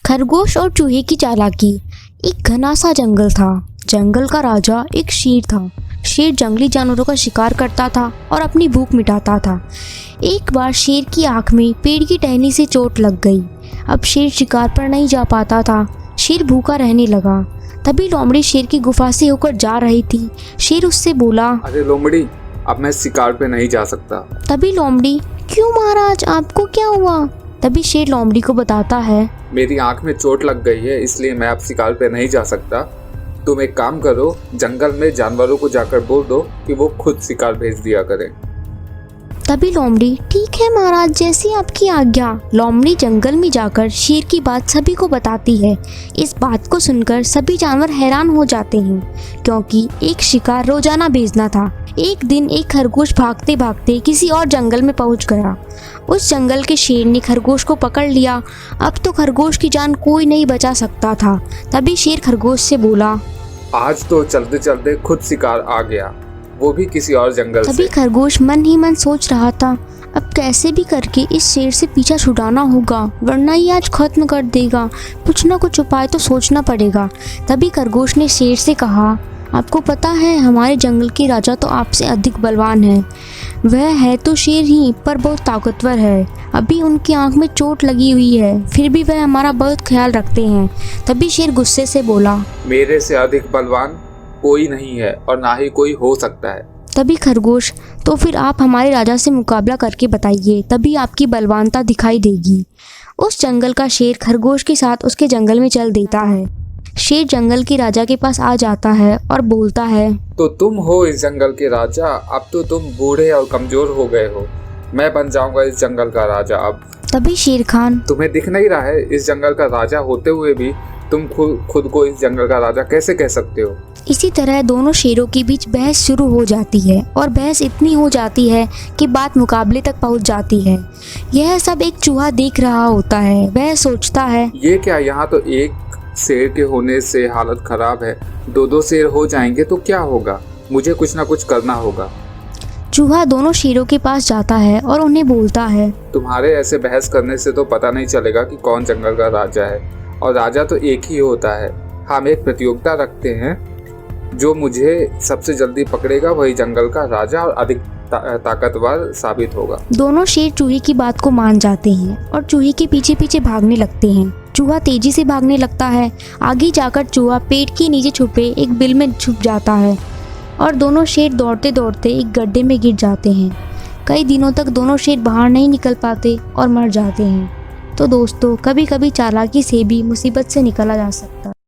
खरगोश और चूहे की चालाकी। एक घना सा जंगल था। जंगल का राजा एक शेर था। शेर जंगली जानवरों का शिकार करता था और अपनी भूख मिटाता था। एक बार शेर की आंख में पेड़ की टहनी से चोट लग गई। अब शेर शिकार पर नहीं जा पाता था। शेर भूखा रहने लगा। तभी लोमड़ी शेर की गुफा से होकर जा रही थी। शेर उससे बोला, अरे लोमड़ी, अब मैं शिकार पे नहीं जा सकता। तभी लोमड़ी, क्यों महाराज, आपको क्या हुआ? तभी शेर लोमड़ी को बताता है, मेरी आंख में चोट लग गई है, इसलिए मैं अब शिकार पे नहीं जा सकता। तुम एक काम करो, जंगल में जानवरों को जाकर बोल दो कि वो खुद शिकार भेज दिया करें। तभी लोमड़ी, ठीक है महाराज, जैसी आपकी आज्ञा। लोमड़ी जंगल में जाकर शेर की बात सभी को बताती है। इस बात को सुनकर सभी जानवर हैरान हो जाते हैं, क्योंकि एक शिकार रोजाना भेजना था। एक दिन एक खरगोश भागते भागते किसी और जंगल में पहुंच गया। उस जंगल के शेर ने खरगोश को पकड़ लिया। अब तो खरगोश की जान कोई नहीं बचा सकता था। तभी शेर खरगोश से बोला, आज तो चलते चलते खुद शिकार आ गया, वो भी किसी और जंगल तभी से। खरगोश मन ही मन सोच रहा था, अब कैसे भी करके इस शेर से पीछा छुड़ाना होगा, वरना ये आज खत्म कर देगा। कुछ ना कुछ उपाय तो सोचना पड़ेगा। तभी खरगोश ने शेर से कहा, आपको पता है हमारे जंगल के राजा तो आपसे अधिक बलवान है। वह है तो शेर ही, पर बहुत ताकतवर है। अभी उनकी आंख में चोट लगी हुई है, फिर भी वह हमारा बहुत ख्याल रखते हैं। तभी शेर गुस्से से बोला, मेरे से अधिक बलवान कोई नहीं है और ना ही कोई हो सकता है। तभी खरगोश, तो फिर आप हमारे राजा से मुकाबला करके बताइए, तभी आपकी बलवानता दिखाई देगी। उस जंगल का शेर खरगोश के साथ उसके जंगल में चल देता है। शेर जंगल के राजा के पास आ जाता है और बोलता है, तो तुम हो इस जंगल के राजा। अब तो तुम बूढ़े और कमजोर हो गए हो, मैं बन जाऊंगा इस जंगल का राजा अब। तभी शेर खान, तुम्हें दिख नहीं रहा है, इस जंगल का राजा होते हुए भी तुम खुद को इस जंगल का राजा कैसे कह सकते हो? इसी तरह दोनों शेरों के बीच बहस शुरू हो जाती है और बहस इतनी हो जाती है कि बात मुकाबले तक पहुंच जाती है। यह सब एक चूहा देख रहा होता है। वह सोचता है, ये क्या, यहाँ तो एक शेर के होने से हालत खराब है, दो शेर हो जाएंगे तो क्या होगा? मुझे कुछ ना कुछ करना होगा। चूहा दोनों शेरों के पास जाता है और उन्हें बोलता है, तुम्हारे ऐसे बहस करने से तो पता नहीं चलेगा कि कौन जंगल का राजा है, और राजा तो एक ही होता है। हम एक प्रतियोगिता रखते हैं, जो मुझे सबसे जल्दी पकड़ेगा वही जंगल का राजा और अधिक ताकतवर साबित होगा। दोनों शेर चूहे की बात को मान जाते हैं और चूहे के पीछे पीछे भागने लगते हैं। चूहा तेजी से भागने लगता है। आगे जाकर चूहा पेड़ के नीचे छुपे एक बिल में छुप जाता है और दोनों शेर दौड़ते दौड़ते एक गड्ढे में गिर जाते हैं। कई दिनों तक दोनों शेर बाहर नहीं निकल पाते और मर जाते हैं। तो दोस्तों, कभी कभी चालाकी से भी मुसीबत से निकला जा सकता है।